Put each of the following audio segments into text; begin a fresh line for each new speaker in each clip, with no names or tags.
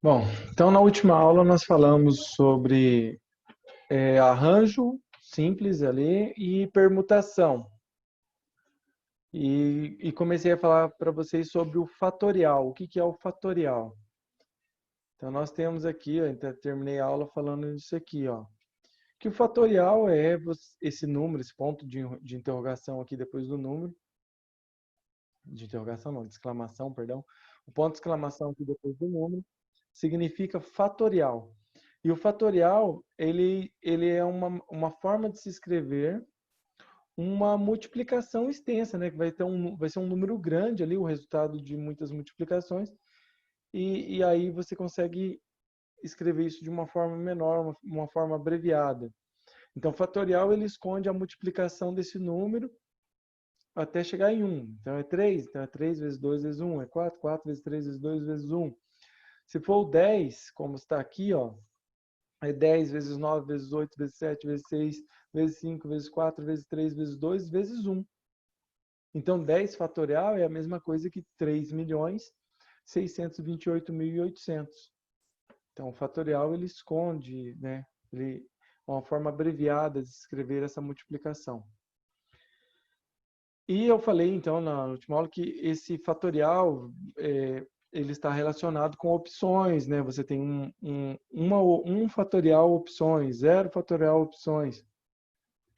Bom, então na última aula nós falamos sobre arranjo simples ali e permutação. E comecei a falar para vocês sobre o fatorial. O que é o fatorial? Então nós temos aqui, ó, então, terminei a aula falando disso aqui, ó. Que o fatorial é esse número, esse ponto de interrogação aqui depois do número. De interrogação não, de exclamação, perdão. O ponto de exclamação aqui depois do número significa fatorial. E o fatorial, ele é uma forma de se escrever uma multiplicação extensa, né? Que vai ser um número grande ali, o resultado de muitas multiplicações. E aí você consegue escrever isso de uma forma menor, uma forma abreviada. Então, fatorial, ele esconde a multiplicação desse número até chegar em 1. Então, é 3. Então, é 3 vezes 2 vezes 1. É 4. 4 vezes 3 vezes 2 vezes 1. Se for o 10, como está aqui, ó, é 10 vezes 9 vezes 8 vezes 7 vezes 6 vezes 5 vezes 4 vezes 3 vezes 2 vezes 1. Então, 10 fatorial é a mesma coisa que 3.628.800. Então, o fatorial ele esconde, né? Ele é uma forma abreviada de escrever essa multiplicação. E eu falei, então, na última aula, que esse fatorial ele está relacionado com opções, né? Você tem um fatorial opções, 0 fatorial opções.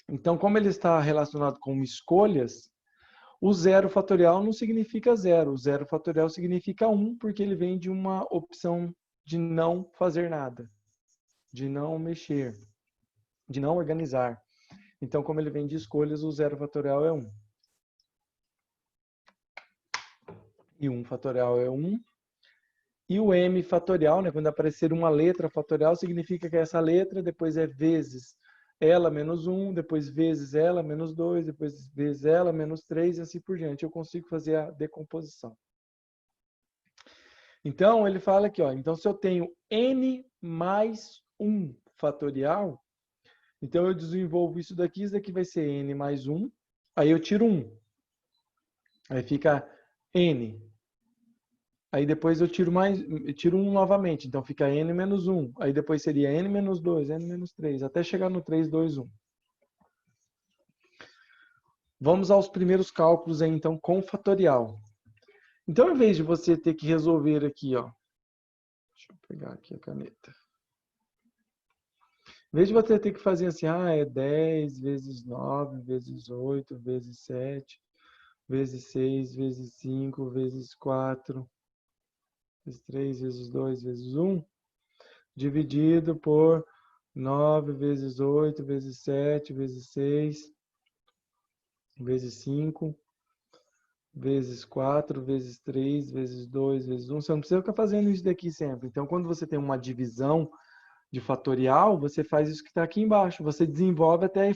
Então, como ele está relacionado com escolhas, o 0 fatorial não significa 0. O 0 fatorial significa 1, porque ele vem de uma opção de não fazer nada, de não mexer, de não organizar. Então, como ele vem de escolhas, o 0 fatorial é 1. E 1 fatorial é 1. E o m fatorial, né, quando aparecer uma letra fatorial, significa que essa letra depois é vezes ela menos 1, depois vezes ela menos 2, depois vezes ela menos 3 e assim por diante. Eu consigo fazer a decomposição. Então, ele fala aqui, ó, então se eu tenho n mais 1 fatorial, então eu desenvolvo isso daqui vai ser n mais 1, aí eu tiro 1. Aí fica n. Aí depois eu tiro 1 novamente, então fica n menos 1. Aí depois seria n menos 2, n menos 3, até chegar no 3, 2, 1. Vamos aos primeiros cálculos aí, então, com fatorial. Então, em vez de você ter que resolver aqui, ó. Deixa eu pegar aqui a caneta. Em vez de você ter que fazer assim, é 10 vezes 9, vezes 8, vezes 7, vezes 6, vezes 5, vezes 4, vezes 3, vezes 2, vezes 1, dividido por 9 vezes 8, vezes 7, vezes 6, vezes 5, vezes 4, vezes 3, vezes 2, vezes 1. Você não precisa ficar fazendo isso daqui sempre. Então, quando você tem uma divisão de fatorial, você faz isso que está aqui embaixo. Você desenvolve até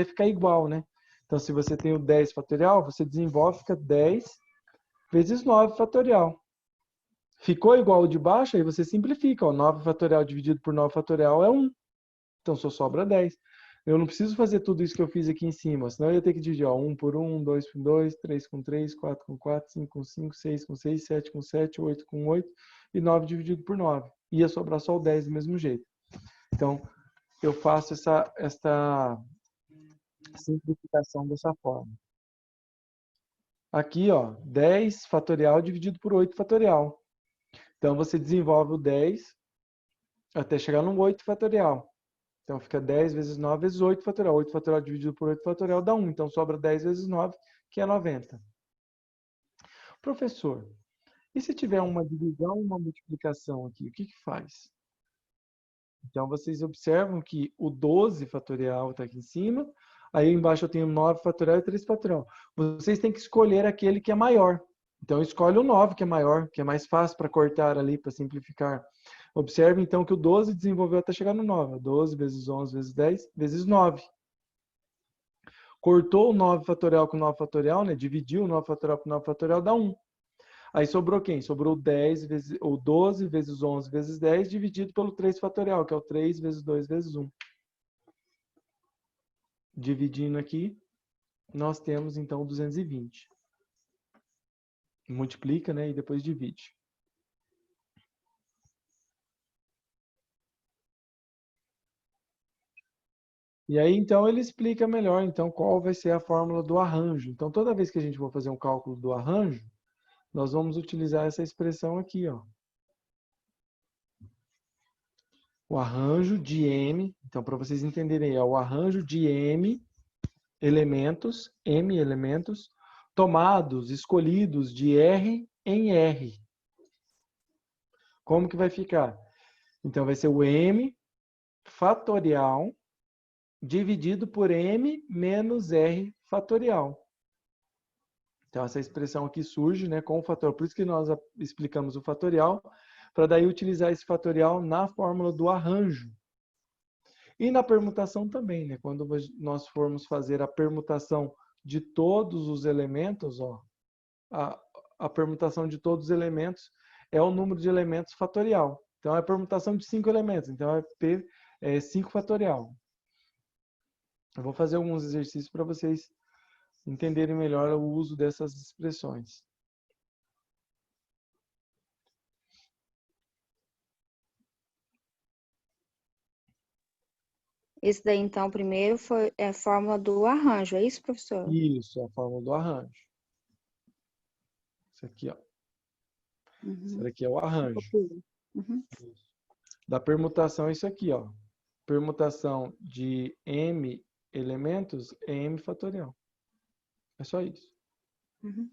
ficar igual, né? Então, se você tem o 10 fatorial, você desenvolve, fica 10 vezes 9 fatorial. Ficou igual o de baixo, aí você simplifica. Ó, 9 fatorial dividido por 9 fatorial é 1. Então, só sobra 10. Eu não preciso fazer tudo isso que eu fiz aqui em cima, senão eu ia ter que dividir 1 por 1, 2 por 2, 3 com 3, 4 com 4, 5 com 5, 6 com 6, 7 com 7, 8 com 8 e 9 dividido por 9. Ia sobrar só o 10 do mesmo jeito. Então, eu faço esta simplificação dessa forma. Aqui, ó, 10 fatorial dividido por 8 fatorial. Então, você desenvolve o 10 até chegar no 8 fatorial. Então, fica 10 vezes 9 vezes 8 fatorial. 8 fatorial dividido por 8 fatorial dá 1. Então, sobra 10 vezes 9, que é 90. Professor, e se tiver uma divisão e uma multiplicação aqui, o que faz? Então, vocês observam que o 12 fatorial está aqui em cima. Aí embaixo eu tenho 9 fatorial e 3 fatorial. Vocês têm que escolher aquele que é maior. Então, escolhe o 9, que é maior, que é mais fácil para cortar ali, para simplificar. Observe, então, que o 12 desenvolveu até chegar no 9. 12 vezes 11 vezes 10 vezes 9. Cortou o 9 fatorial com 9 fatorial, né? Dividiu o 9 fatorial com 9 fatorial, dá 1. Aí sobrou quem? Sobrou 10 vezes, ou 12 vezes 11 vezes 10 dividido pelo 3 fatorial, que é o 3 vezes 2 vezes 1. Dividindo aqui, nós temos então 220. Multiplica, né? E depois divide. E aí, então, ele explica melhor, então, qual vai ser a fórmula do arranjo. Então, toda vez que a gente for fazer um cálculo do arranjo, nós vamos utilizar essa expressão aqui, ó. O arranjo de M, então, para vocês entenderem, é o arranjo de M elementos, tomados, escolhidos de R em R. Como que vai ficar? Então, vai ser o M fatorial dividido por M menos R fatorial. Então, essa expressão aqui surge, né, com o fatorial. Por isso que nós explicamos o fatorial, para daí utilizar esse fatorial na fórmula do arranjo. E na permutação também, né? Quando nós formos fazer a permutação de todos os elementos, ó, a permutação de todos os elementos é o número de elementos fatorial. Então, é a permutação de 5 elementos. Então, é P 5 fatorial. Eu vou fazer alguns exercícios para vocês entenderem melhor o uso dessas expressões.
Esse daí, então, primeiro foi a fórmula do arranjo, é isso, professor?
Isso, é a fórmula do arranjo. Isso aqui, ó. Isso daqui é o arranjo.
Uhum.
Da permutação é isso aqui, ó. Permutação de M elementos é M fatorial. É só isso.
Uhum.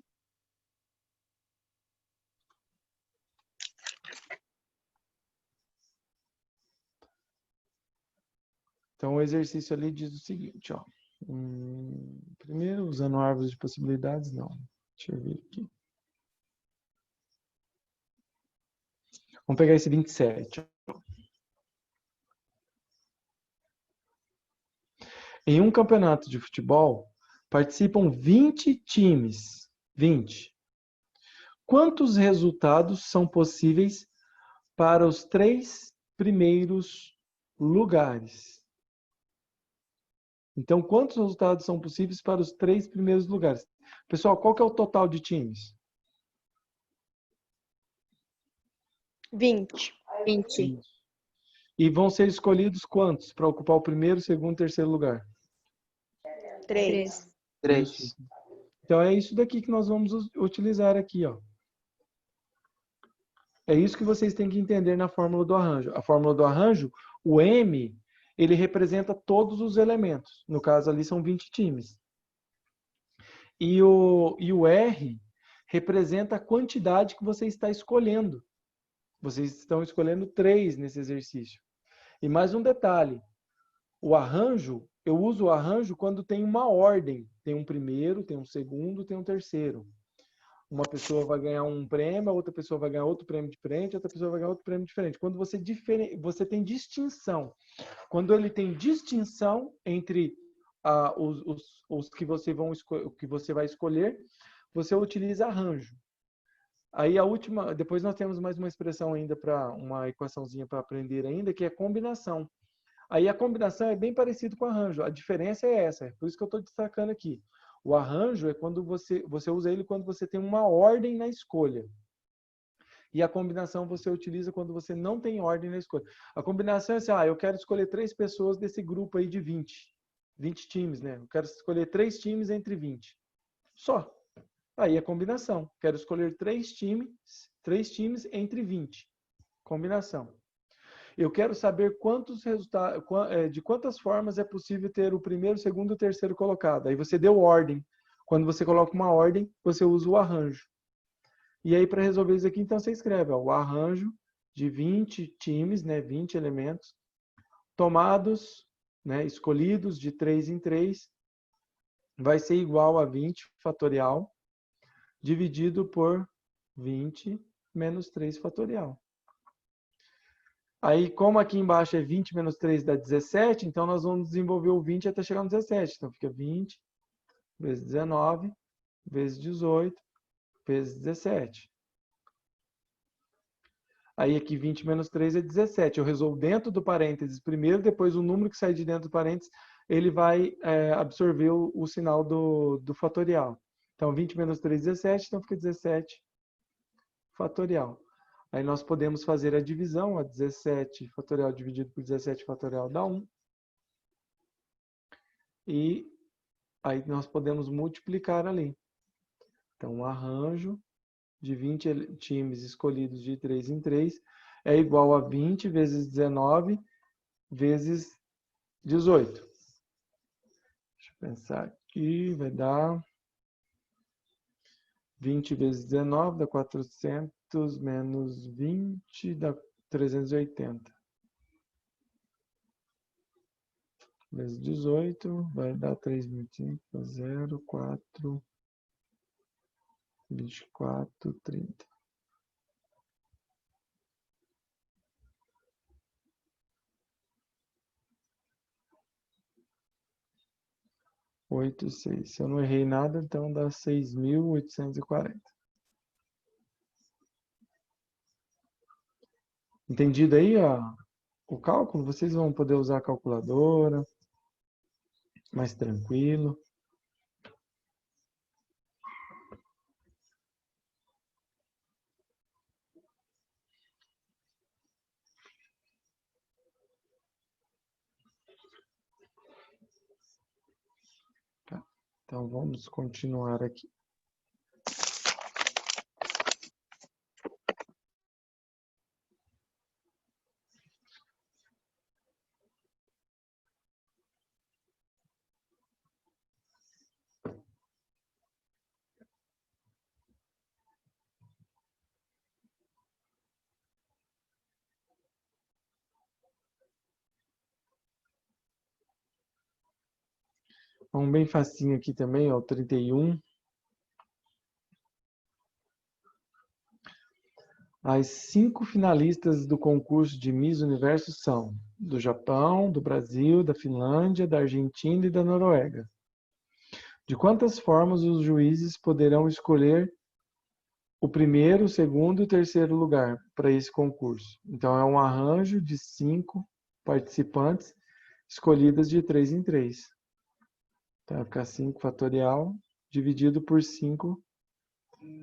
Então, o exercício ali diz o seguinte, ó. Primeiro, usando árvores de possibilidades, não. Deixa eu ver aqui. Vamos pegar esse 27. Ó. Em um campeonato de futebol, participam 20 times. 20. Quantos resultados são possíveis para os 3 primeiros lugares? Então, quantos resultados são possíveis para os 3 primeiros lugares? Pessoal, qual que é o total de times?
20.
20. E vão ser escolhidos quantos para ocupar o primeiro, segundo, terceiro lugar?
3.
3.
Então, é isso daqui que nós vamos utilizar aqui, ó. É isso que vocês têm que entender na fórmula do arranjo. A fórmula do arranjo, o M, ele representa todos os elementos. No caso ali são 20 times. E o R representa a quantidade que você está escolhendo. Vocês estão escolhendo 3 nesse exercício. E mais um detalhe. O arranjo, eu uso o arranjo quando tem uma ordem. Tem um primeiro, tem um segundo, tem um terceiro. Uma pessoa vai ganhar um prêmio, a outra pessoa vai ganhar outro prêmio diferente, outra pessoa vai ganhar outro prêmio diferente. Quando você tem distinção. Quando ele tem distinção entre os que você vai escolher, você utiliza arranjo. Aí a última, depois nós temos mais uma expressão ainda para uma equaçãozinha para aprender ainda, que é combinação. Aí a combinação é bem parecido com o arranjo. A diferença é essa, por isso que eu estou destacando aqui. O arranjo é quando você usa ele quando você tem uma ordem na escolha. E a combinação você utiliza quando você não tem ordem na escolha. A combinação é assim, eu quero escolher 3 pessoas desse grupo aí de 20. 20 times, né? Eu quero escolher 3 times entre 20. Só. Aí a combinação. Quero escolher 3 times entre 20. Combinação. Eu quero saber quantos resultados, de quantas formas é possível ter o primeiro, segundo e terceiro colocado. Aí você deu ordem. Quando você coloca uma ordem, você usa o arranjo. E aí, para resolver isso aqui, então você escreve o arranjo de 20 times, né, 20 elementos, tomados, né, escolhidos de 3 em 3, vai ser igual a 20 fatorial, dividido por 20 menos 3 fatorial. Aí, como aqui embaixo é 20 menos 3 dá 17, então nós vamos desenvolver o 20 até chegar no 17. Então, fica 20 vezes 19, vezes 18, vezes 17. Aí, aqui 20 menos 3 é 17. Eu resolvo dentro do parênteses primeiro, depois o número que sai de dentro do parênteses, ele vai absorver o sinal do fatorial. Então, 20 menos 3 é 17, então fica 17 fatorial. Aí nós podemos fazer a divisão, a 17 fatorial dividido por 17 fatorial dá 1. e aí nós podemos multiplicar ali. Então, o arranjo de 20 times escolhidos de 3 em 3 é igual a 20 vezes 19 vezes 18. Deixa eu pensar aqui, vai dar 20 vezes 19 dá 400 menos 20 dá 380. Vezes 18 vai dar 3.500, 0, 4, 24, 30. 8, 6. Se eu não errei nada, então dá 6.840. Entendido aí o cálculo? Vocês vão poder usar a calculadora, mais tranquilo. Tá. Então vamos continuar aqui. Um bem facinho aqui também, ó, 31. As 5 finalistas do concurso de Miss Universo são do Japão, do Brasil, da Finlândia, da Argentina e da Noruega. De quantas formas os juízes poderão escolher o primeiro, o segundo e o terceiro lugar para esse concurso? Então, é um arranjo de 5 participantes escolhidas de 3 em 3. Então, vai ficar 5 fatorial dividido por 5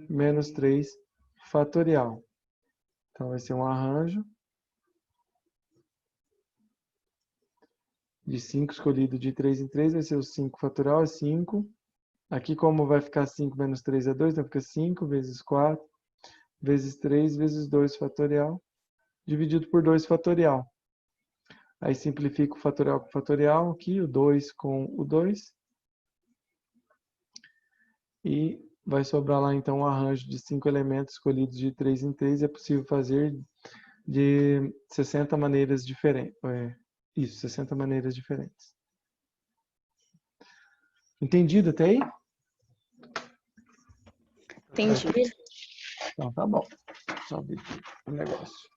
menos 3 fatorial. Então, vai ser um arranjo de 5 escolhido de 3 em 3, vai ser o 5 fatorial, é 5. Aqui, como vai ficar 5 menos 3 é 2, então fica 5 vezes 4, vezes 3, vezes 2 fatorial, dividido por 2 fatorial. Aí simplifica o fatorial com o fatorial aqui, o 2 com o 2. E vai sobrar lá, então, um arranjo de 5 elementos escolhidos de 3 em 3. É possível fazer de 60 maneiras diferentes. Isso, 60 maneiras diferentes. Entendido até aí?
Entendi.
Então, tá bom. Só abrir o negócio.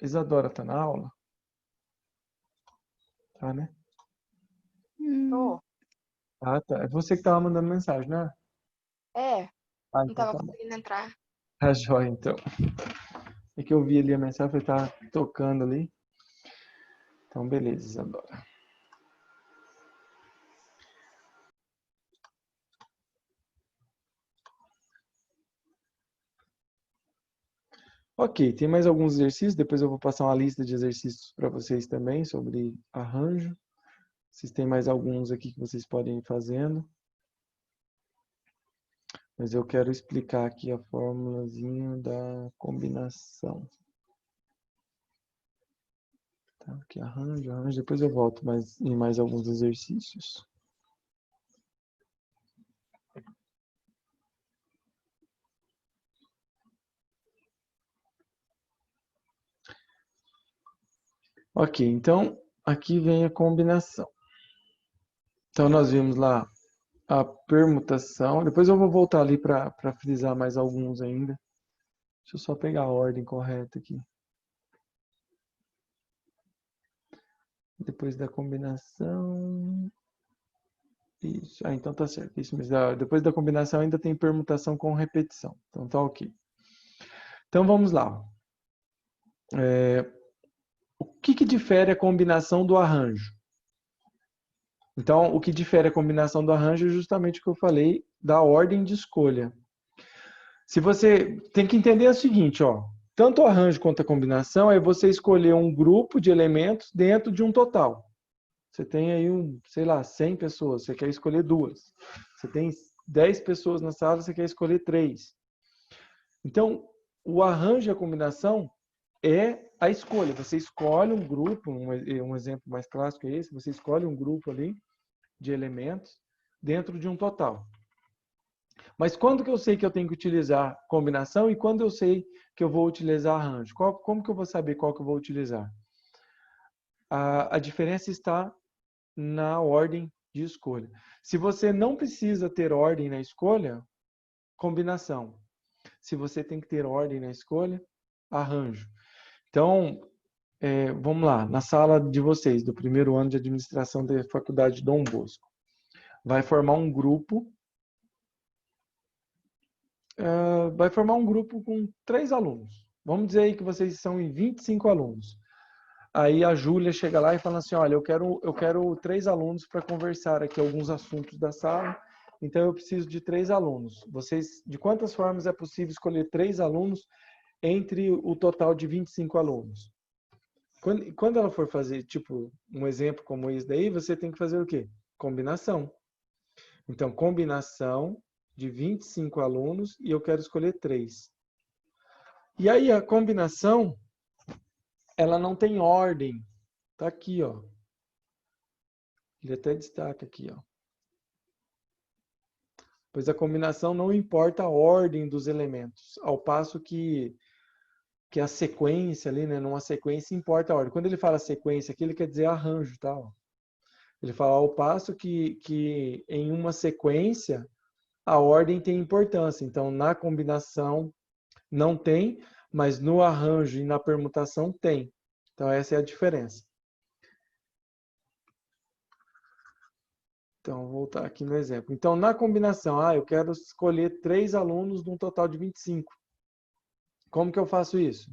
Isadora tá na aula? Tá, né?
Tô.
Ah, tá. É você que tava mandando mensagem, né?
É,
Ah,
não
então
tava
tá bom.
conseguindo entrar.
Tá jóia, então. É que eu vi ali a mensagem, falei, tá tocando ali. Então, beleza, Isadora. Ok, tem mais alguns exercícios, depois eu vou passar uma lista de exercícios para vocês também sobre arranjo. Vocês têm mais alguns aqui que vocês podem ir fazendo. Mas eu quero explicar aqui a formulazinha da combinação. Tá, aqui arranjo, depois eu volto em mais alguns exercícios. Ok, então aqui vem a combinação. Então nós vimos lá a permutação. Depois eu vou voltar ali para frisar mais alguns ainda. Deixa eu só pegar a ordem correta aqui. Depois da combinação. Isso. Ah, então tá certo. Isso mesmo. Depois da combinação ainda tem permutação com repetição. Então tá ok. Então vamos lá. O que difere a combinação do arranjo? Então, o que difere a combinação do arranjo é justamente o que eu falei da ordem de escolha. Se você tem que entender o seguinte, ó, tanto o arranjo quanto a combinação é você escolher um grupo de elementos dentro de um total. Você tem aí, sei lá, 100 pessoas, você quer escolher 2. Você tem 10 pessoas na sala, você quer escolher 3. Então, o arranjo e a combinação é a escolha. Você escolhe um grupo, um exemplo mais clássico é esse, você escolhe um grupo ali de elementos dentro de um total. Mas quando que eu sei que eu tenho que utilizar combinação e quando eu sei que eu vou utilizar arranjo? Como que eu vou saber qual que eu vou utilizar? A diferença está na ordem de escolha. Se você não precisa ter ordem na escolha, combinação. Se você tem que ter ordem na escolha, arranjo. Então, vamos lá, na sala de vocês, do primeiro ano de administração da Faculdade Dom Bosco, vai formar um grupo com 3 alunos. Vamos dizer aí que vocês são em 25 alunos. Aí a Júlia chega lá e fala assim, olha, eu quero 3 alunos para conversar aqui alguns assuntos da sala, então eu preciso de 3 alunos. De quantas formas é possível escolher 3 alunos entre o total de 25 alunos? Quando ela for fazer, tipo, um exemplo como esse daí, você tem que fazer o quê? Combinação. Então, combinação de 25 alunos e eu quero escolher 3. E aí a combinação, ela não tem ordem. Tá aqui, ó. Ele até destaca aqui, ó. Pois a combinação não importa a ordem dos elementos, ao passo que a sequência ali, né, numa sequência importa a ordem. Quando ele fala sequência aqui, ele quer dizer arranjo, tá? Ele fala ao passo que em uma sequência a ordem tem importância. Então, na combinação não tem, mas no arranjo e na permutação tem. Então, essa é a diferença. Então, vou voltar aqui no exemplo. Então, na combinação, eu quero escolher 3 alunos de um total de 25. Como que eu faço isso?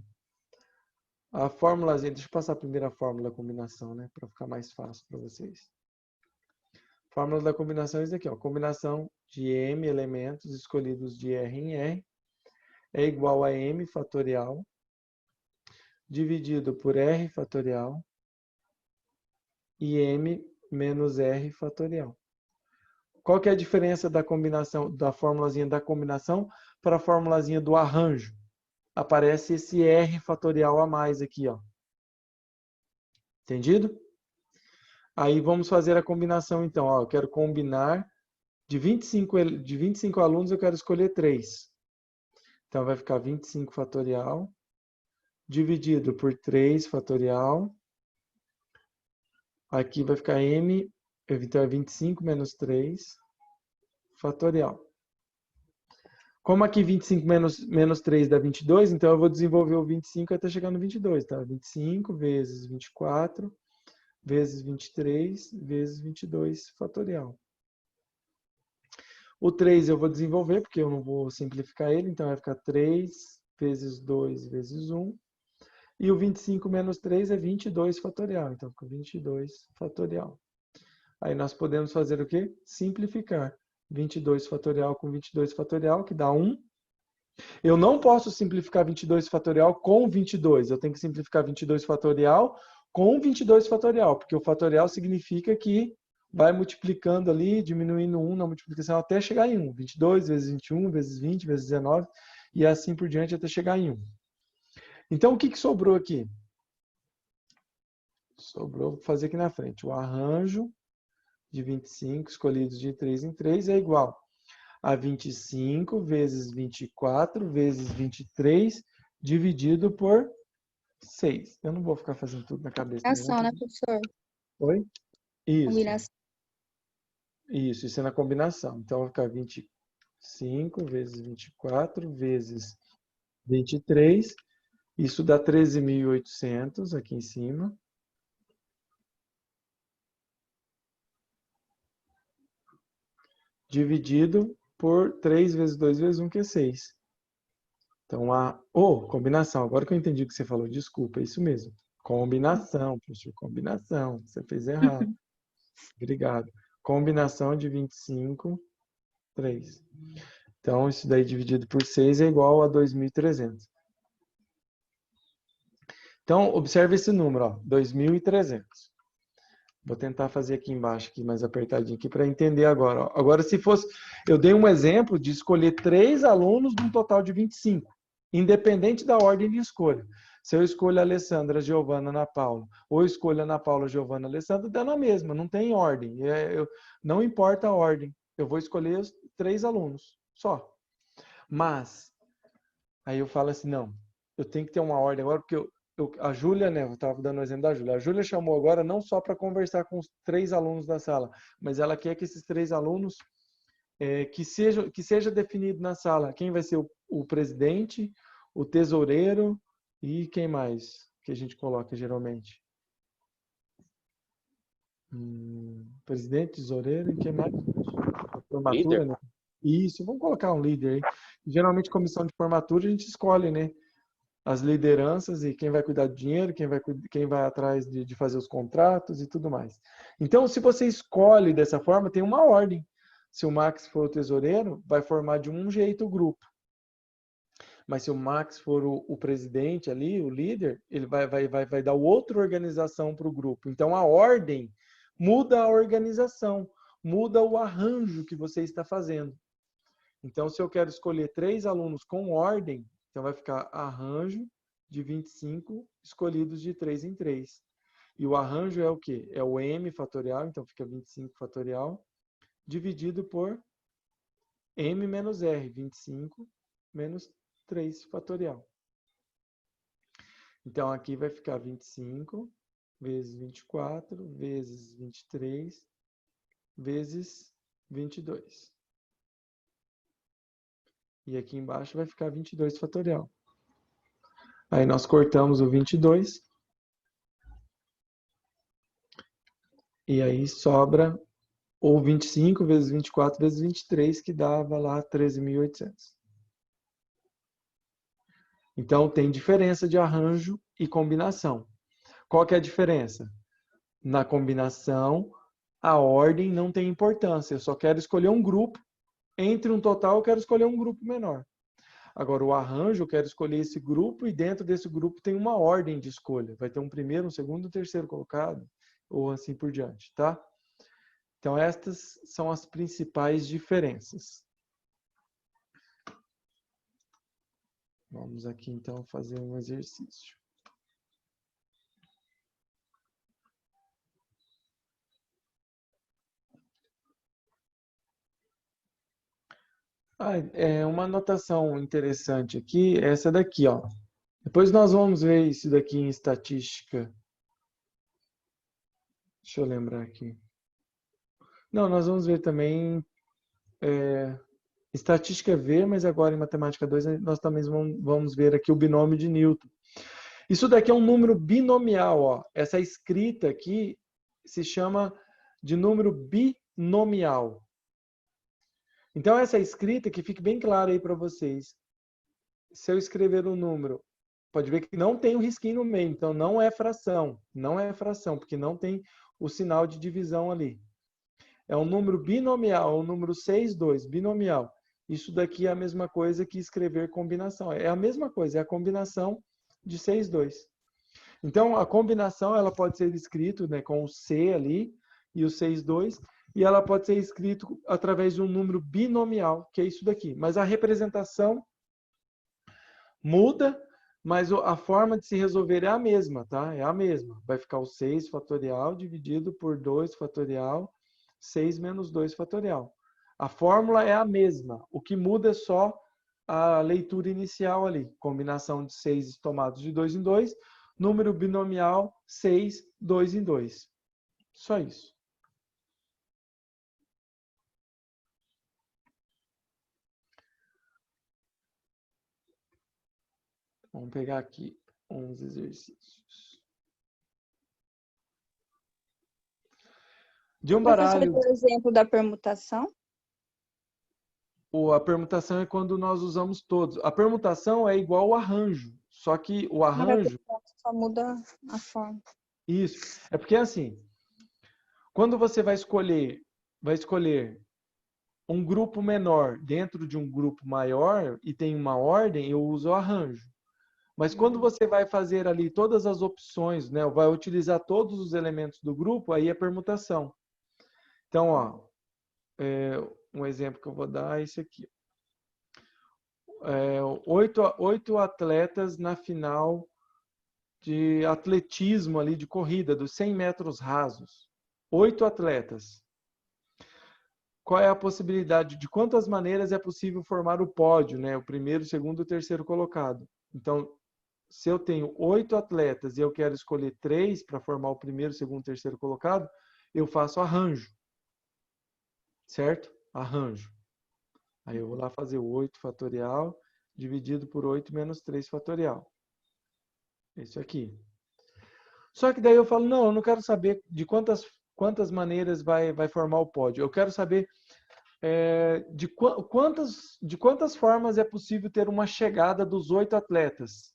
A fórmulazinha, deixa eu passar a primeira fórmula da combinação, né, para ficar mais fácil para vocês. Fórmula da combinação é isso aqui, ó. Combinação de m elementos escolhidos de R em R é igual a m fatorial dividido por R fatorial e m menos R fatorial. Qual que é a diferença da combinação, da formulazinha da combinação para a formulazinha do arranjo? Aparece esse R fatorial a mais aqui, ó. Entendido? Aí vamos fazer a combinação então, ó. Eu quero combinar de 25 alunos, eu quero escolher 3. Então vai ficar 25 fatorial dividido por 3 fatorial. Aqui vai ficar m, então é 25 menos 3 fatorial. Como aqui 25 menos 3 dá 22, então eu vou desenvolver o 25 até chegar no 22, tá? 25 vezes 24 vezes 23 vezes 22 fatorial. O 3 eu vou desenvolver, porque eu não vou simplificar ele, então vai ficar 3 vezes 2 vezes 1. E o 25 menos 3 é 22 fatorial, então fica 22 fatorial. Aí nós podemos fazer o quê? Simplificar. 22 fatorial com 22 fatorial, que dá 1. Eu não posso simplificar 22 fatorial com 22. Eu tenho que simplificar 22 fatorial com 22 fatorial, porque o fatorial significa que vai multiplicando ali, diminuindo 1 na multiplicação até chegar em 1. 22 vezes 21 vezes 20 vezes 19 e assim por diante até chegar em 1. Então, o que sobrou aqui? Sobrou, vou fazer aqui na frente. O arranjo de 25 escolhidos de 3 em 3 é igual a 25 vezes 24 vezes 23 dividido por 6. Eu não vou ficar fazendo tudo na cabeça também, não.
Combinação, né, professor?
Oi? Isso.
Combinação.
Isso é na combinação. Então, vai ficar 25 vezes 24 vezes 23. Isso dá 13.800 aqui em cima. Dividido por 3 vezes 2 vezes 1, que é 6. Então, combinação. Agora que eu entendi o que você falou, desculpa, é isso mesmo. Combinação, professor, combinação. Você fez errado. Obrigado. Combinação de 25, 3. Então, isso daí dividido por 6 é igual a 2.300. Então, observe esse número, ó, 2.300. Vou tentar fazer aqui embaixo, aqui mais apertadinho aqui para entender agora. Ó. Agora, se fosse, eu dei um exemplo de escolher 3 alunos de um total de 25, independente da ordem de escolha. Se eu escolho a Alessandra, Giovana, Ana Paula, ou escolho Ana Paula, Giovana, Alessandra, dá na mesma, não tem ordem. Não importa a ordem, eu vou escolher os 3 alunos, só. Mas, aí eu falo assim, não, eu tenho que ter uma ordem agora, porque a Júlia, né, eu estava dando o exemplo da Júlia. A Júlia chamou agora não só para conversar com os 3 alunos da sala, mas ela quer que esses 3 alunos, que seja definido na sala quem vai ser o presidente, o tesoureiro e quem mais que a gente coloca geralmente? Presidente, tesoureiro e quem mais? A formatura, né? Isso, vamos colocar um líder aí. Geralmente, comissão de formatura, a gente escolhe, né? As lideranças e quem vai cuidar do dinheiro, quem vai atrás de fazer os contratos e tudo mais. Então, se você escolhe dessa forma, tem uma ordem. Se o Max for o tesoureiro, vai formar de um jeito o grupo. Mas se o Max for o presidente ali, o líder, ele vai dar outra organização para o grupo. Então, a ordem muda a organização, muda o arranjo que você está fazendo. Então, se eu quero escolher 3 alunos com ordem, então vai ficar arranjo de 25 escolhidos de 3 em 3. E o arranjo é o quê? É o m fatorial, então fica 25 fatorial, dividido por m menos r, 25 menos 3 fatorial. Então, aqui vai ficar 25 vezes 24 vezes 23 vezes 22. E aqui embaixo vai ficar 22 fatorial. Aí nós cortamos o 22. E aí sobra o 25 vezes 24 vezes 23, que dava lá 13.800. Então, tem diferença de arranjo e combinação. Qual que é a diferença? Na combinação, a ordem não tem importância. Eu só quero escolher um grupo. Entre um total, eu quero escolher um grupo menor. Agora, o arranjo, eu quero escolher esse grupo e dentro desse grupo tem uma ordem de escolha. Vai ter um primeiro, um segundo, um terceiro colocado, ou assim por diante, tá? Então, estas são as principais diferenças. Vamos aqui, então, fazer um exercício. Uma anotação interessante aqui, essa daqui, ó. Depois nós vamos ver isso daqui em estatística. Deixa eu lembrar aqui. Não, nós vamos ver também estatística V, mas agora em matemática 2 nós também vamos ver aqui o binômio de Newton. Isso daqui é um número binomial, ó. Essa escrita aqui se chama de número binomial. Então, essa escrita, que fique bem clara aí para vocês. Se eu escrever um número, pode ver que não tem o risquinho no meio, então não é fração. Não é fração, porque não tem o sinal de divisão ali. É um número binomial, é um número 6, 2, binomial. Isso daqui é a mesma coisa que escrever combinação. É a mesma coisa, é a combinação de 6, 2. Então, a combinação ela pode ser escrita, né, com o C ali e o 6, 2, e ela pode ser escrita através de um número binomial, que é isso daqui. Mas a representação muda, mas a forma de se resolver é a mesma, tá? É a mesma. Vai ficar o 6 fatorial dividido por 2 fatorial, 6 menos 2 fatorial. A fórmula é a mesma. O que muda é só a leitura inicial ali. Combinação de 6 tomados de 2 em 2. Número binomial 6, 2 em 2. Só isso. Vamos pegar aqui uns exercícios. De um baralho...
Professor, o exemplo da permutação?
A permutação é quando nós usamos todos. A permutação é igual ao arranjo. Só que o arranjo...
Só muda a forma.
Isso. É porque assim, Quando você vai escolher um grupo menor dentro de um grupo maior e tem uma ordem, eu uso o arranjo. Mas quando você vai fazer ali todas as opções, né, vai utilizar todos os elementos do grupo, aí é permutação. Então, ó, um exemplo que eu vou dar é esse aqui. 8 atletas na final de atletismo ali, de corrida, dos 100 metros rasos. 8 atletas. Qual é a possibilidade, de quantas maneiras é possível formar o pódio, né? O primeiro, o segundo e o terceiro colocado. Então, se eu tenho 8 atletas e eu quero escolher 3 para formar o primeiro, segundo e terceiro colocado, eu faço arranjo. Certo? Arranjo. Aí eu vou lá fazer o 8 fatorial dividido por 8 menos 3 fatorial. Isso aqui. Só que daí eu falo, não, eu não quero saber de quantas maneiras vai formar o pódio. Eu quero saber de quantas formas é possível ter uma chegada dos 8 atletas.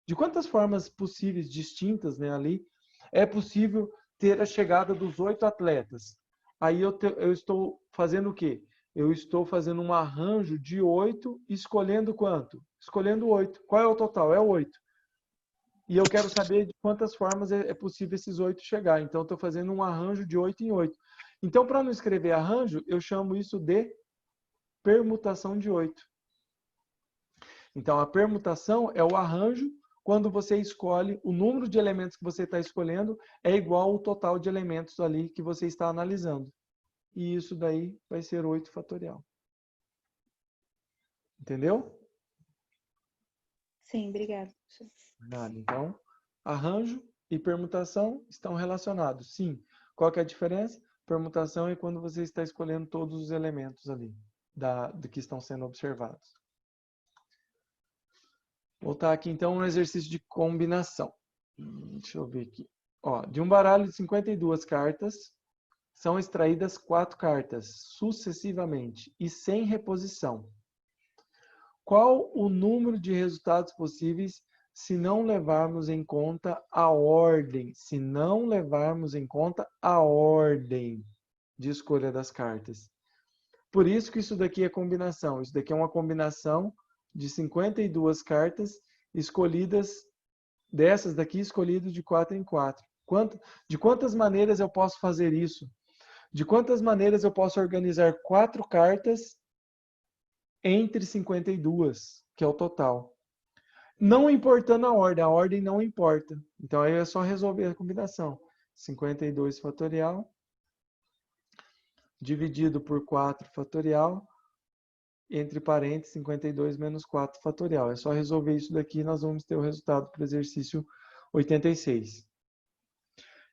De quantas formas possíveis, distintas, né, ali, é possível ter a chegada dos 8 atletas. Aí eu estou fazendo o quê? Eu estou fazendo um arranjo de 8, escolhendo quanto? Escolhendo 8. Qual é o total? É 8. E eu quero saber de quantas formas é possível esses 8 chegar. Então, eu estou fazendo um arranjo de 8 em 8. Então, para não escrever arranjo, eu chamo isso de permutação de 8. Então, a permutação é o arranjo quando você escolhe, o número de elementos que você está escolhendo é igual ao total de elementos ali que você está analisando. E isso daí vai ser 8 fatorial. Entendeu?
Sim, obrigada, professor.
Nada. Então, arranjo e permutação estão relacionados. Sim. Qual que é a diferença? Permutação é quando você está escolhendo todos os elementos ali do que estão sendo observados. Voltar aqui então no exercício de combinação. Deixa eu ver aqui. Ó, de um baralho de 52 cartas, são extraídas 4 cartas sucessivamente e sem reposição. Qual o número de resultados possíveis se não levarmos em conta a ordem? Se não levarmos em conta a ordem de escolha das cartas. Por isso que isso daqui é combinação. Isso daqui é uma combinação de 52 cartas escolhidas, dessas daqui escolhidas de 4 em 4. De quantas maneiras eu posso fazer isso? De quantas maneiras eu posso organizar 4 cartas entre 52, que é o total. Não importando a ordem não importa. Então aí é só resolver a combinação. 52 fatorial dividido por 4 fatorial, entre parênteses, 52 menos 4 fatorial. É só resolver isso daqui e nós vamos ter o resultado para o exercício 86.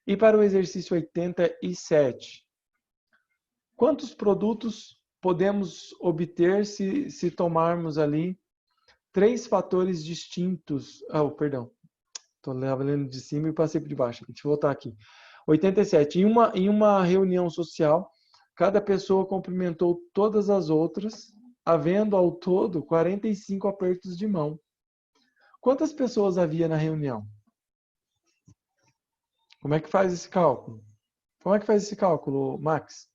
E para o exercício 87, quantos produtos podemos obter se tomarmos ali 3 fatores distintos? Perdão. Estou lendo de cima e passei por de baixo. Deixa eu voltar aqui. 87. Em uma reunião social, cada pessoa cumprimentou todas as outras, havendo ao todo 45 apertos de mão. Quantas pessoas havia na reunião? Como é que faz esse cálculo? Como é que faz esse cálculo, Max?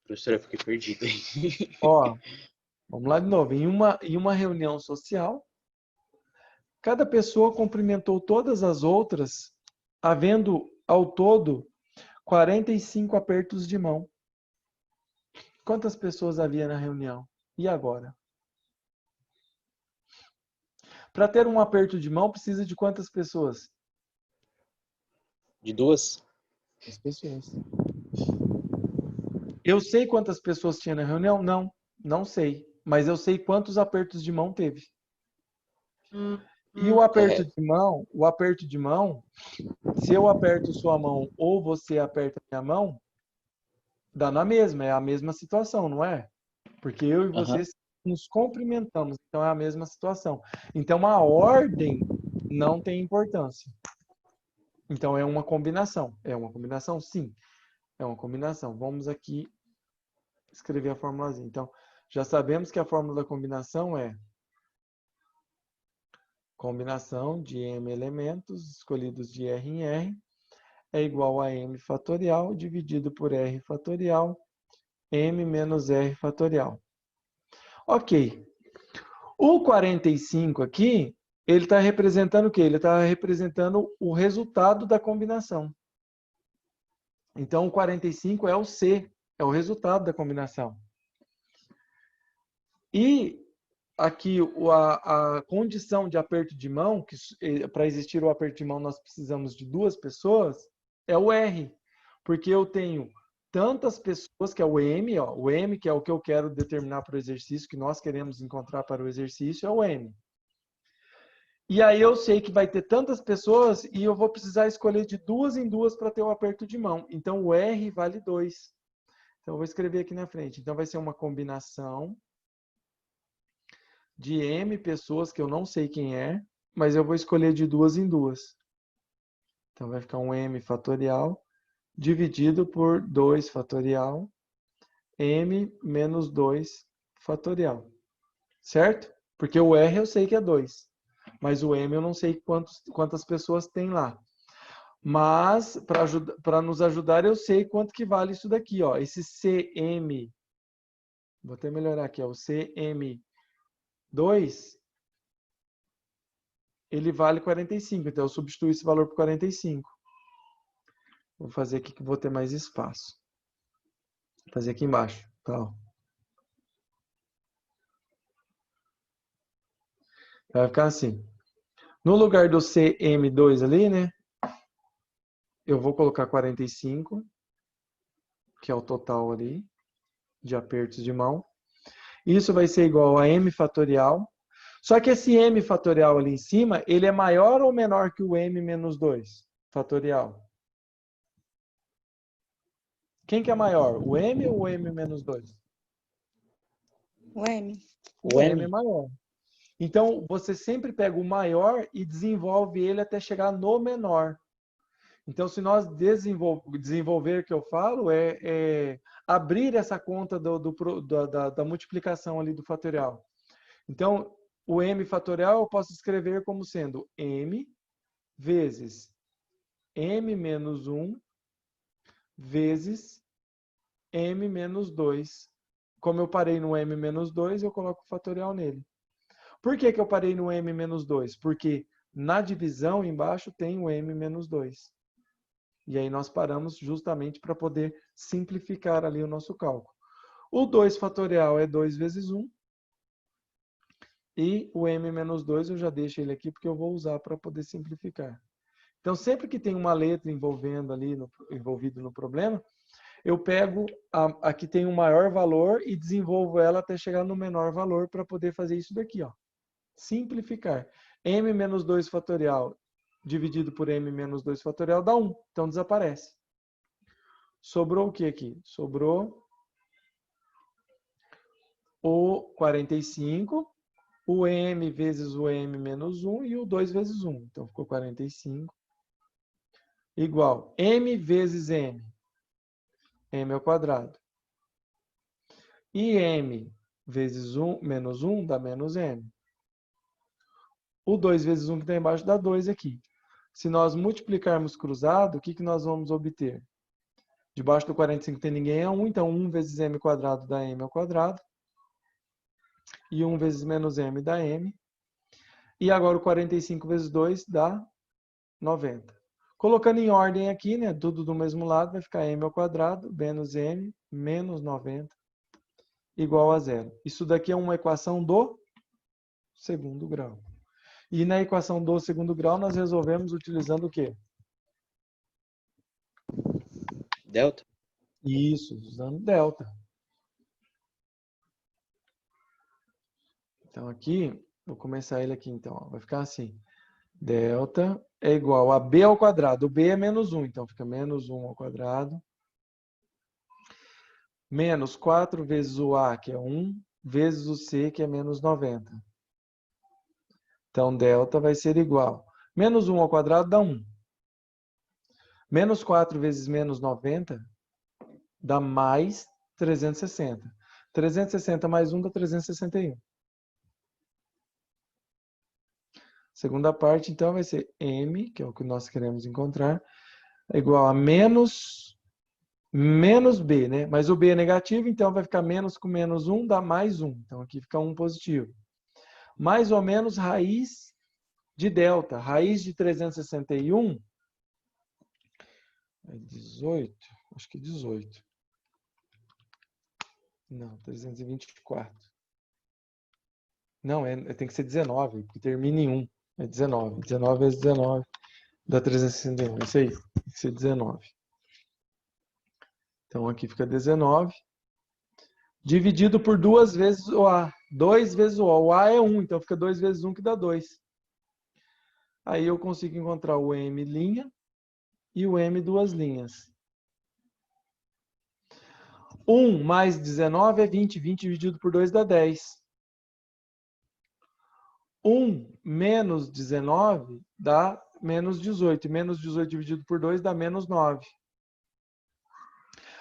Professora, eu fiquei perdido aí.
Ó, vamos lá de novo. Em uma reunião social, cada pessoa cumprimentou todas as outras, havendo ao todo 45 apertos de mão. Quantas pessoas havia na reunião? E agora? Para ter um aperto de mão, precisa de quantas pessoas?
De 2?
2 pessoas. Eu sei quantas pessoas tinha na reunião? Não, não sei. Mas eu sei quantos apertos de mão teve. E o aperto de mão, se eu aperto sua mão ou você aperta minha mão, dá na mesma, é a mesma situação, não é? Porque eu e você nos cumprimentamos, então é a mesma situação. Então a ordem não tem importância. Então é uma combinação. É uma combinação? Sim. É uma combinação. Vamos aqui escrever a formulazinha. Então, já sabemos que a fórmula da combinação é Combinação de m elementos escolhidos de R em R é igual a m fatorial dividido por R fatorial, m menos R fatorial. Ok. O 45 aqui, ele está representando o quê? Ele está representando o resultado da combinação. Então, o 45 é o C, é o resultado da combinação. E aqui a condição de aperto de mão, que para existir o aperto de mão nós precisamos de duas pessoas, é o R. Porque eu tenho tantas pessoas, que é o M, ó, o M, que é o que eu quero determinar para o exercício, que nós queremos encontrar para o exercício, é o M. E aí eu sei que vai ter tantas pessoas e eu vou precisar escolher de duas em duas para ter o aperto de mão. Então, o R vale 2. Então, eu vou escrever aqui na frente. Então, vai ser uma combinação de M pessoas, que eu não sei quem é, mas eu vou escolher de duas em duas. Então, vai ficar um M fatorial dividido por 2 fatorial, M menos 2 fatorial. Certo? Porque o R eu sei que é 2. Mas o M eu não sei quantas pessoas tem lá. Mas, para nos ajudar, eu sei quanto que vale isso daqui. Ó. Esse CM, vou até melhorar aqui, ó, o CM2, ele vale 45. Então, eu substituo esse valor por 45. Vou fazer aqui que vou ter mais espaço. Vou fazer aqui embaixo. Tá? Vai ficar assim. No lugar do CM2 ali, né? Eu vou colocar 45, que é o total ali de apertos de mão. Isso vai ser igual a M fatorial. Só que esse M fatorial ali em cima, ele é maior ou menor que o M menos 2 fatorial? Quem que é maior? O M ou o M menos 2?
O M.
O M é maior. Então, você sempre pega o maior e desenvolve ele até chegar no menor. Então, se nós desenvolver, que eu falo, é abrir essa conta da multiplicação ali do fatorial. Então, o M fatorial eu posso escrever como sendo M vezes M menos 1 vezes M menos 2. Como eu parei no M menos 2, eu coloco o fatorial nele. Por que eu parei no M menos 2? Porque na divisão embaixo tem o M menos 2. E aí nós paramos justamente para poder simplificar ali o nosso cálculo. O 2 fatorial é 2 vezes 1. E o M menos 2 eu já deixo ele aqui porque eu vou usar para poder simplificar. Então, sempre que tem uma letra envolvido no problema, eu pego a que tem um maior valor e desenvolvo ela até chegar no menor valor para poder fazer isso daqui, ó. Simplificar. M menos 2 fatorial dividido por M menos 2 fatorial dá 1. Então, desaparece. Sobrou o que aqui? Sobrou o 45, o M vezes o M menos 1 e o 2 vezes 1. Então, ficou 45. Igual M vezes M. M ao quadrado. E M vezes 1 menos 1 dá menos M. O 2 vezes 1 que está embaixo dá 2 aqui. Se nós multiplicarmos cruzado, o que nós vamos obter? Debaixo do 45 tem ninguém, é 1. Então, 1 vezes M quadrado dá M ao quadrado. E 1 vezes menos M dá M. E agora o 45 vezes 2 dá 90. Colocando em ordem aqui, né, tudo do mesmo lado, vai ficar M ao quadrado menos M menos 90 igual a zero. Isso daqui é uma equação do segundo grau. E na equação do segundo grau, nós resolvemos utilizando o quê?
Delta?
Isso, usando delta. Então, aqui, vou começar ele aqui, então. Ó, vai ficar assim. Delta é igual a B ao quadrado. O B é menos 1, então fica menos 1 ao quadrado. Menos 4 vezes o A, que é 1, vezes o C, que é menos 90. Então, delta vai ser igual. Menos 1 ao quadrado dá 1. Menos 4 vezes menos 90 dá mais 360. 360 mais 1 dá 361. Segunda parte, então, vai ser m, que é o que nós queremos encontrar, é igual a menos b, né? Mas o b é negativo, então vai ficar menos com menos 1 dá mais 1. Então aqui fica 1 positivo. Mais ou menos raiz de delta. Raiz de 361 é 18. Acho que é 18. Não, 324. Não, tem que ser 19, porque termina em 1. É 19. 19 vezes 19 dá 361. Isso aí. Tem que ser 19. Então aqui fica 19. Dividido por 2 vezes o A. 2 vezes o A. O A é 1, então fica 2 vezes 1 que dá 2. Aí eu consigo encontrar o M' e o M duas linhas. 1 mais 19 é 20. 20 dividido por 2 dá 10. 1 menos 19 dá menos 18. Menos 18 dividido por 2 dá menos 9.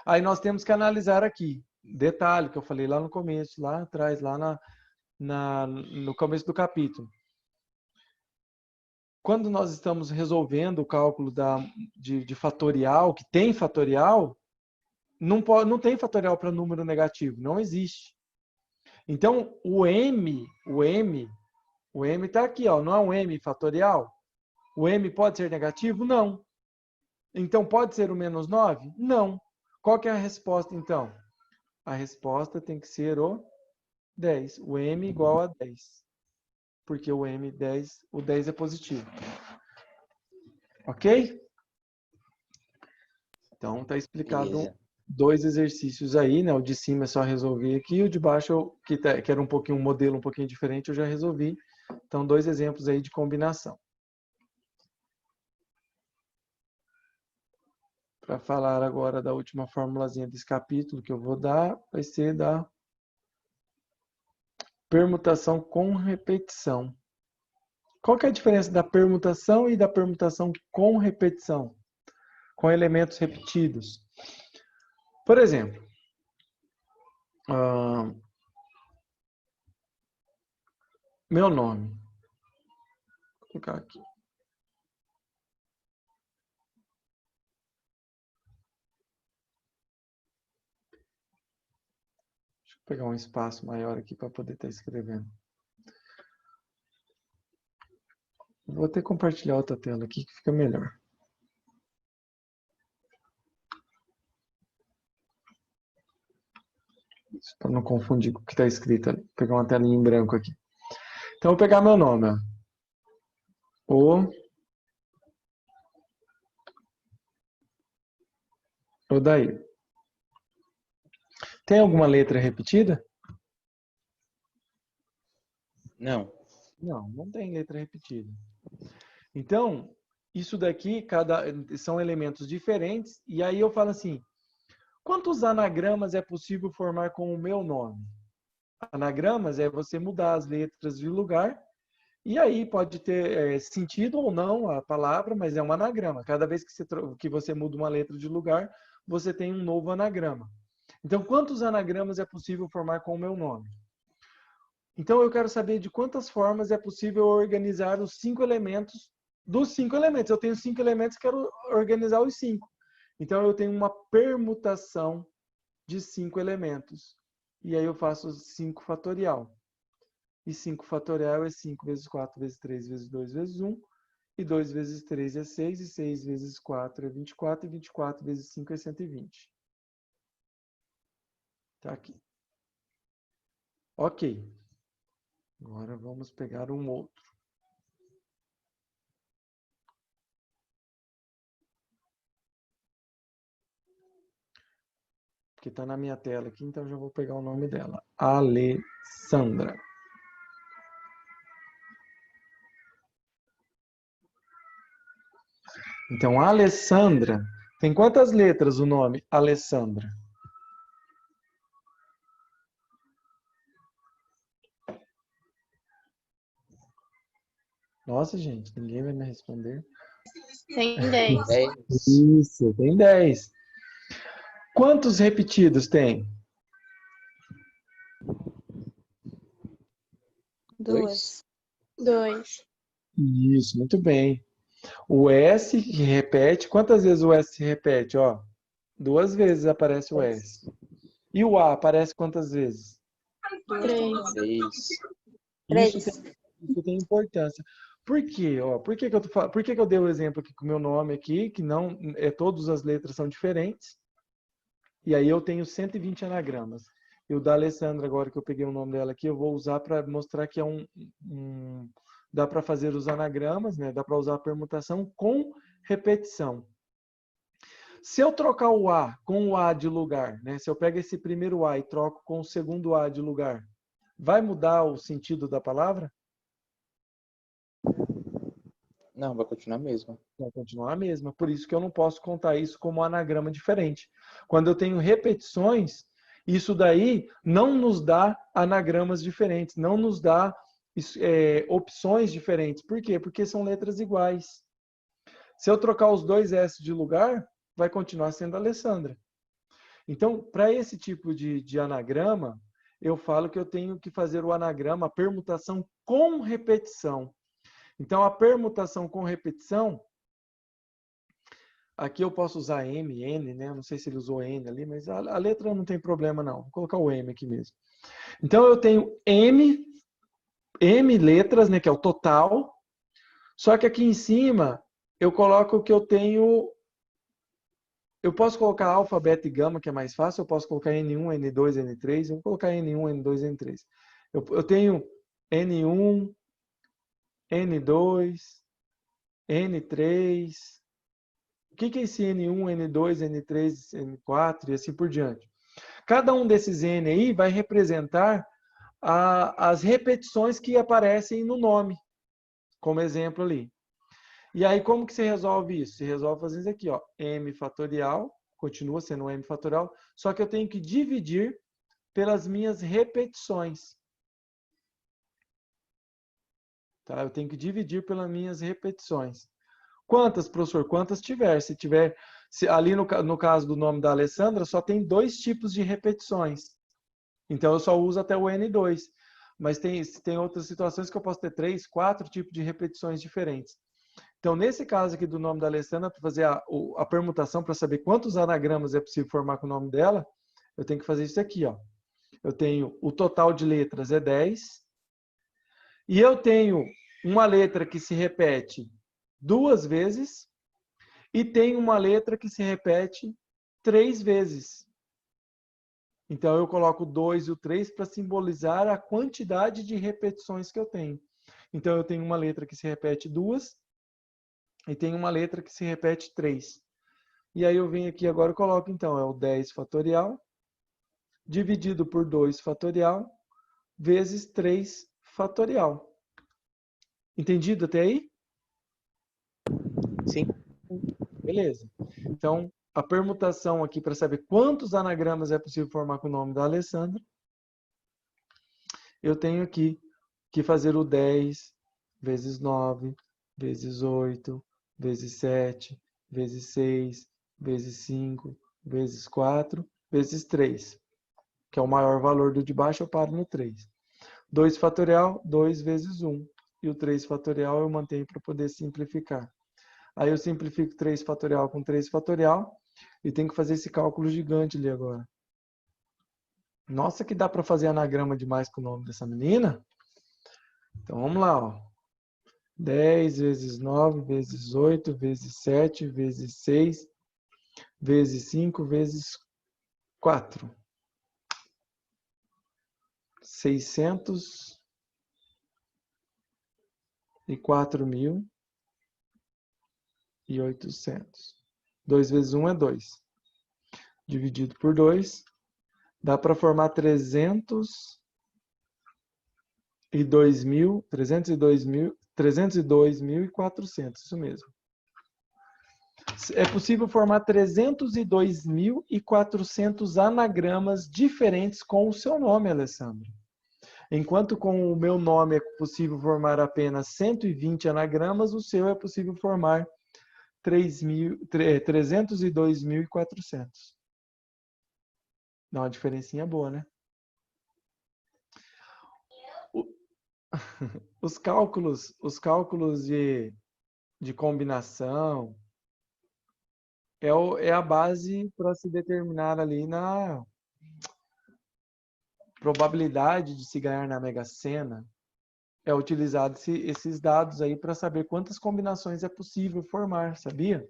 Aí nós temos que analisar aqui. Detalhe que eu falei lá no começo, lá atrás, lá no começo do capítulo. Quando nós estamos resolvendo o cálculo de fatorial, que tem fatorial, não tem fatorial para número negativo, não existe. Então, o M está aqui, ó, não é um M fatorial? O M pode ser negativo? Não. Então, pode ser o menos 9? Não. Qual que é a resposta, então? A resposta tem que ser o 10. O M igual a 10. Porque o 10 é positivo. Ok? Então, está explicado
Beleza.
2 exercícios aí, né? O de cima é só resolver aqui, o de baixo, que era um modelo um pouquinho diferente, eu já resolvi. Então, 2 exemplos aí de combinação. Para falar agora da última formulazinha desse capítulo que eu vou dar, vai ser da permutação com repetição. Qual que é a diferença da permutação e da permutação com repetição? Com elementos repetidos. Por exemplo, meu nome. Vou colocar aqui. Deixa eu pegar um espaço maior aqui para poder estar escrevendo. Vou até compartilhar outra tela aqui que fica melhor. Para não confundir com o que está escrito ali. Vou pegar uma telinha em branco aqui. Então, eu vou pegar meu nome. Ó. Odair. Tem alguma letra repetida?
Não.
Não tem letra repetida. Então, isso daqui são elementos diferentes. E aí eu falo assim, quantos anagramas é possível formar com o meu nome? Anagramas é você mudar as letras de lugar. E aí pode ter sentido ou não a palavra, mas é um anagrama. Cada vez que você muda uma letra de lugar, você tem um novo anagrama. Então, quantos anagramas é possível formar com o meu nome? Então, eu quero saber de quantas formas é possível organizar os 5 elementos dos 5 elementos. Eu tenho 5 elementos e quero organizar os 5. Então, eu tenho uma permutação de 5 elementos. E aí eu faço 5 fatorial. E 5 fatorial é 5 vezes 4 vezes 3 vezes 2 vezes 1. E 2 vezes 3 é 6. E 6 vezes 4 é 24. E 24 vezes 5 é 120. Tá aqui. Ok. Agora vamos pegar um outro. Porque está na minha tela aqui, então já vou pegar o nome dela. Alessandra. Então, Alessandra. Tem quantas letras o nome Alessandra? Nossa, gente, ninguém vai me responder.
Tem 10.
10.
Isso, tem 10. Quantos repetidos tem?
2.
2.
Isso, muito bem. O S que repete, quantas vezes o S se repete? Ó, 2 vezes aparece o S. E o A aparece quantas vezes?
3.
6.
Isso
3.
isso tem importância. Por quê? Ó, por que que eu dei o exemplo aqui com o meu nome aqui, que não todas as letras são diferentes, e aí eu tenho 120 anagramas. E o da Alessandra, agora que eu peguei o nome dela aqui, eu vou usar para mostrar que é dá para fazer os anagramas, né? Dá para usar a permutação com repetição. Se eu trocar o A com o A de lugar, né? Se eu pego esse primeiro A e troco com o segundo A de lugar, vai mudar o sentido da palavra?
Não, vai continuar mesmo.
Vai continuar a mesma. Por isso que eu não posso contar isso como um anagrama diferente. Quando eu tenho repetições, isso daí não nos dá anagramas diferentes, não nos dá opções diferentes. Por quê? Porque são letras iguais. Se eu trocar os dois S de lugar, vai continuar sendo Alessandra. Então, para esse tipo de anagrama, eu falo que eu tenho que fazer o anagrama, a permutação com repetição. Então, a permutação com repetição, aqui eu posso usar M, N, né? Não sei se ele usou N ali, mas a letra não tem problema não. Vou colocar o M aqui mesmo. Então, eu tenho M letras, né? Que é o total. Só que aqui em cima, eu coloco que eu tenho... Eu posso colocar alfa, beta e gama, que é mais fácil. Eu posso colocar N1, N2, N3. Eu vou colocar N1, N2, N3. Eu tenho N1, N2, N3. O que é esse N1, N2, N3, N4 e assim por diante? Cada um desses N aí vai representar as repetições que aparecem no nome, como exemplo ali. E aí, como que você resolve isso? Você resolve fazendo isso aqui, ó, M fatorial, continua sendo M fatorial, só que eu tenho que dividir pelas minhas repetições. Tá? Eu tenho que dividir pelas minhas repetições. Quantas, professor? Quantas tiver. Ali no caso do nome da Alessandra, só tem 2 tipos de repetições. Então, eu só uso até o N2. Mas tem outras situações que eu posso ter 3, 4 tipos de repetições diferentes. Então, nesse caso aqui do nome da Alessandra, para fazer a permutação, para saber quantos anagramas é possível formar com o nome dela, eu tenho que fazer isso aqui, ó. Eu tenho o total de letras é 10. E eu tenho uma letra que se repete 2 vezes e tem uma letra que se repete 3 vezes. Então, eu coloco o 2 e o 3 para simbolizar a quantidade de repetições que eu tenho. Então, eu tenho uma letra que se repete 2 e tem uma letra que se repete 3. E aí eu venho aqui agora e coloco, então, é o 10 fatorial, dividido por 2 fatorial, vezes 3 fatorial. Entendido até aí?
Sim.
Beleza. Então, a permutação aqui para saber quantos anagramas é possível formar com o nome da Alessandra, eu tenho aqui que fazer o 10 vezes 9, vezes 8, vezes 7, vezes 6, vezes 5, vezes 4, vezes 3, que é o maior valor do de baixo, eu paro no 3. 2 fatorial, 2 vezes 1. E o 3 fatorial eu mantenho para poder simplificar. Aí eu simplifico 3 fatorial com 3 fatorial e tenho que fazer esse cálculo gigante ali agora. Nossa, que dá para fazer anagrama demais com o nome dessa menina. Então vamos lá, ó. 10 vezes 9 vezes 8 vezes 7 vezes 6 vezes 5 vezes 4. 604.800. 2 vezes 1 é 2. Dividido por 2, dá para formar 302.400. Isso mesmo. É possível formar 302.400 anagramas diferentes com o seu nome, Alessandro. Enquanto com o meu nome é possível formar apenas 120 anagramas, o seu é possível formar 302.400. Dá uma diferencinha boa, né? os cálculos de combinação é a base para se determinar ali na probabilidade de se ganhar na Mega Sena. É utilizado esses dados aí para saber quantas combinações é possível formar, sabia?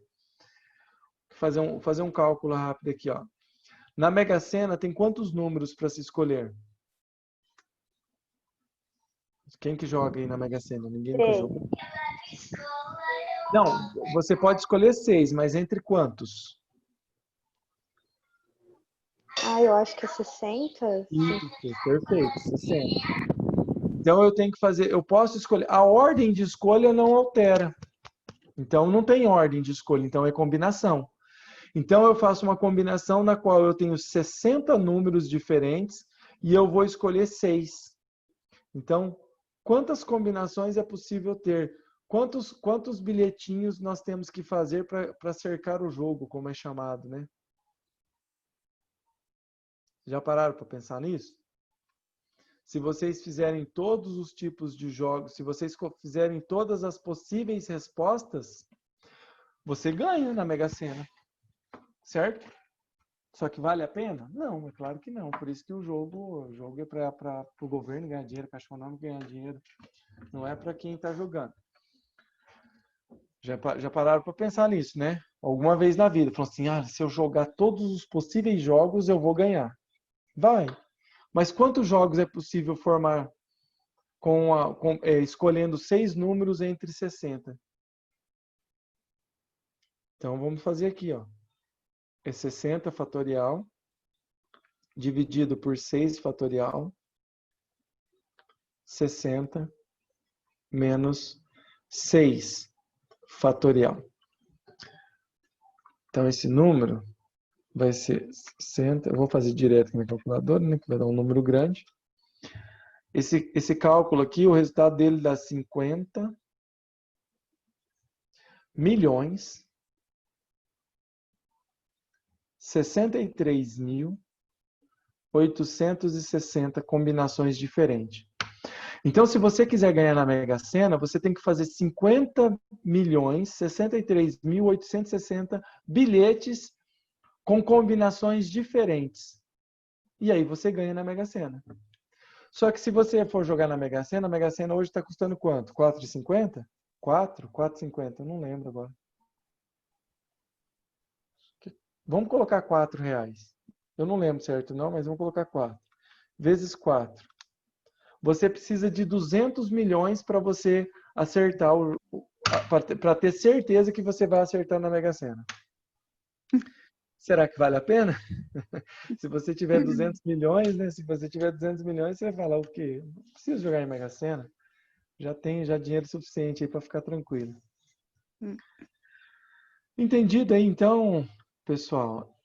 Fazer um cálculo rápido aqui, ó. Na Mega Sena tem quantos números para se escolher? Quem que joga aí na Mega Sena? Ninguém nunca jogou. Não, você pode escolher 6, mas entre quantos?
Eu acho que é 60.
Isso, perfeito, 60. Então eu posso escolher. A ordem de escolha não altera. Então não tem ordem de escolha, então é combinação. Então eu faço uma combinação na qual eu tenho 60 números diferentes e eu vou escolher 6. Então, quantas combinações é possível ter? Quantos bilhetinhos nós temos que fazer para cercar o jogo, como é chamado, né? Já pararam para pensar nisso? Se vocês fizerem todos os tipos de jogos, se vocês fizerem todas as possíveis respostas, você ganha na Mega Sena. Certo? Só que vale a pena? Não, é claro que não. Por isso que o jogo é para o governo ganhar dinheiro, para a Caixa Econômica ganhar dinheiro. Não é para quem está jogando. Já pararam para pensar nisso, né? Alguma vez na vida. Falou assim, se eu jogar todos os possíveis jogos, eu vou ganhar. Vai. Mas quantos jogos é possível formar escolhendo 6 números entre 60? Então, vamos fazer aqui, ó. É 60 fatorial dividido por 6 fatorial, 60 menos 6 fatorial. Então, esse número vai ser 60. Eu vou fazer direto aqui na calculadora, né, que vai dar um número grande. Esse cálculo aqui, o resultado dele dá 50 milhões 63.860 combinações diferentes. Então, se você quiser ganhar na Mega Sena, você tem que fazer 50.063.860 bilhetes com combinações diferentes. E aí você ganha na Mega Sena. Só que se você for jogar na Mega Sena, a Mega Sena hoje está custando quanto? 4,50? 4,50? Eu não lembro agora. Vamos colocar R$4. Eu não lembro certo não, mas vamos colocar 4. Vezes 4. Você precisa de 200 milhões para você acertar, para ter certeza que você vai acertar na Mega Sena. Será que vale a pena? Se você tiver 200 milhões, né? Se você tiver 200 milhões, você vai falar o quê? Não preciso jogar em Mega Sena. Já tenho dinheiro suficiente aí para ficar tranquilo. Entendido aí, então, pessoal?